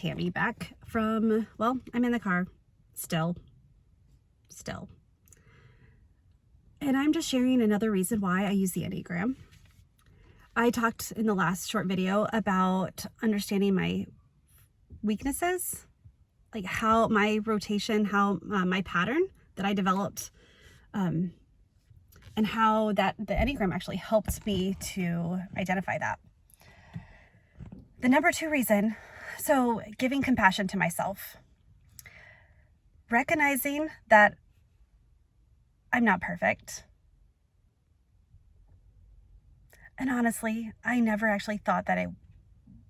Tammy back from, well, I'm in the car still. And I'm just sharing another reason why I use the Enneagram. I talked in the last short video about understanding my weaknesses, like how my rotation, how my pattern that I developed, and how that the Enneagram actually helped me to identify that. The number 2 reason, so giving compassion to myself, recognizing that I'm not perfect. And honestly, I never actually thought that it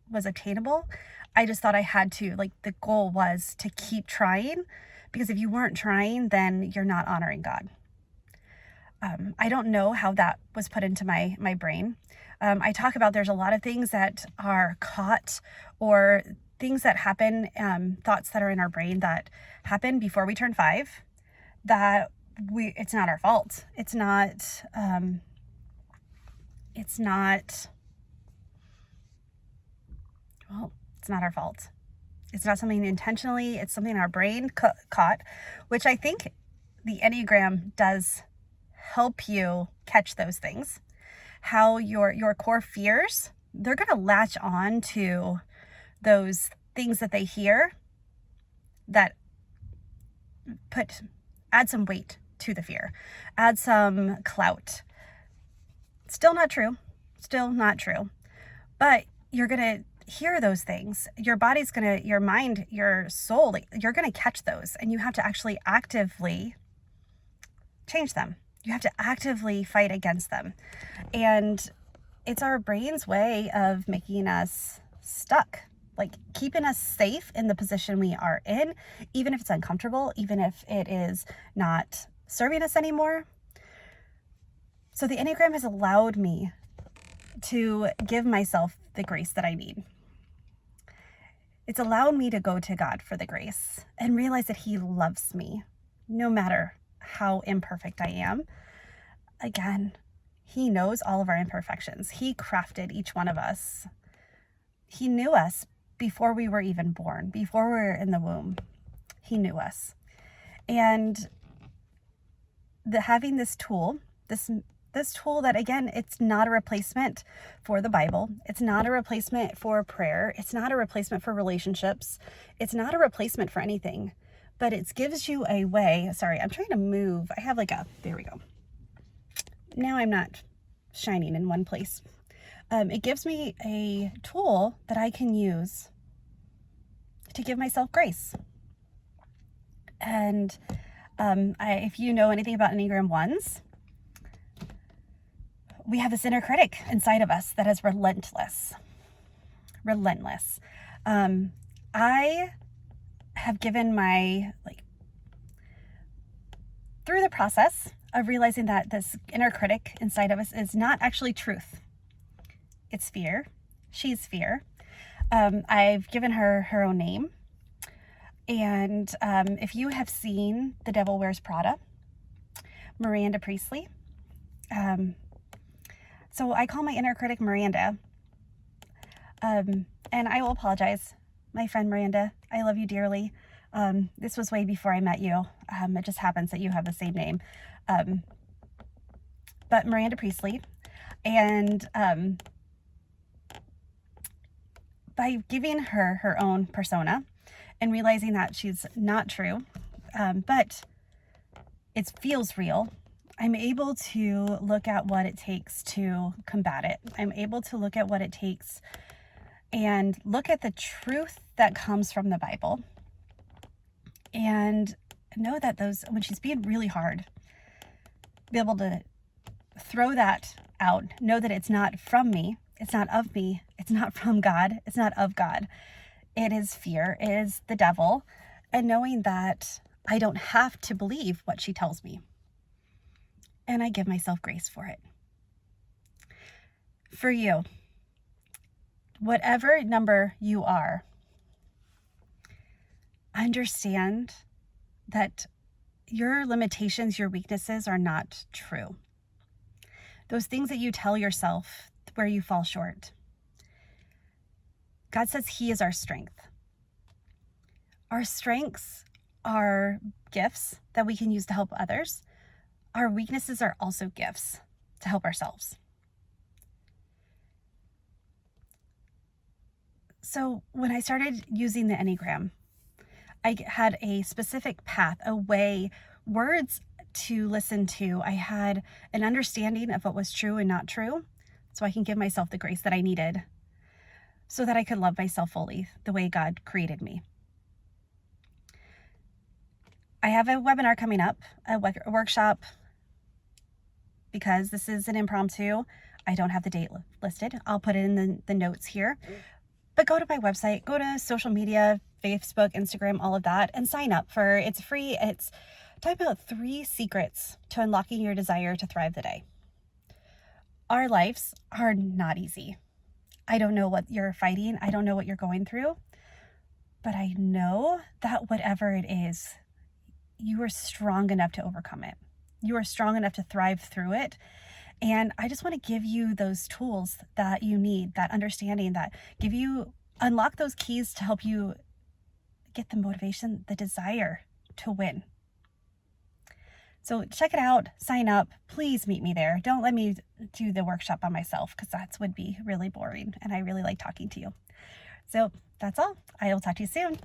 was obtainable. I just thought I had to, like, the goal was to keep trying, because if you weren't trying, then you're not honoring God. I don't know how that was put into my brain. I talk about there's a lot of things that are caught, or things that happen, thoughts that are in our brain that happen before we turn 5, that it's not our fault. It's not our fault. It's not something intentionally, it's something our brain caught, which I think the Enneagram does help you catch those things. How your core fears, they're going to latch on to those things that they hear that add some weight to the fear, add some clout. Still not true, but you're going to hear those things. Your body's going to, your mind, your soul, you're going to catch those, and you have to actually actively change them. You have to actively fight against them. And it's our brain's way of making us stuck, like keeping us safe in the position we are in, even if it's uncomfortable, even if it is not serving us anymore. So the Enneagram has allowed me to give myself the grace that I need. It's allowed me to go to God for the grace and realize that He loves me no matter how imperfect I am. Again, He knows all of our imperfections. He crafted each one of us. He knew us before we were even born, before we were in the womb. He knew us. And having this tool, this tool that, again, it's not a replacement for the Bible. It's not a replacement for prayer. It's not a replacement for relationships. It's not a replacement for anything, but it gives you a way. Sorry, I'm trying to move. I have there we go. Now I'm not shining in one place. It gives me a tool that I can use to give myself grace. And if you know anything about Enneagram 1s, we have this inner critic inside of us that is relentless. I have given through the process of realizing that this inner critic inside of us is not actually truth. It's fear. She's fear. I've given her her own name. And if you have seen The Devil Wears Prada, Miranda Priestley, so I call my inner critic Miranda. And I will apologize, my friend Miranda. I love you dearly. This was way before I met you. It just happens that you have the same name. But Miranda Priestley. And by giving her her own persona and realizing that she's not true, but it feels real, I'm able to look at what it takes to combat it. I'm able to look at what it takes and look at the truth that comes from the Bible, and know that when she's being really hard, be able to throw that out, know that it's not from me, it's not of me, it's not from God, it's not of God. It is fear, it is the devil, and knowing that I don't have to believe what she tells me. And I give myself grace for it. For you, whatever number you are, understand that your limitations, your weaknesses are not true. Those things that you tell yourself where you fall short. God says He is our strength. Our strengths are gifts that we can use to help others. Our weaknesses are also gifts to help ourselves. So when I started using the Enneagram, I had a specific path, a way, words to listen to. I had an understanding of what was true and not true, so I can give myself the grace that I needed so that I could love myself fully the way God created me. I have a webinar coming up, a workshop, because this is an impromptu. I don't have the date listed. I'll put it in the notes here. But go to my website, go to social media, Facebook, Instagram, all of that, and sign up for, it's free. It's talking about 3 secrets to unlocking your desire to thrive the day. Our lives are not easy. I don't know what you're fighting. I don't know what you're going through, but I know that whatever it is, you are strong enough to overcome it. You are strong enough to thrive through it. And I just want to give you those tools that you need, that understanding, that unlock those keys to help you get the motivation, the desire to win. So check it out, sign up, please meet me there. Don't let me do the workshop by myself, because that would be really boring and I really like talking to you. So that's all. I will talk to you soon.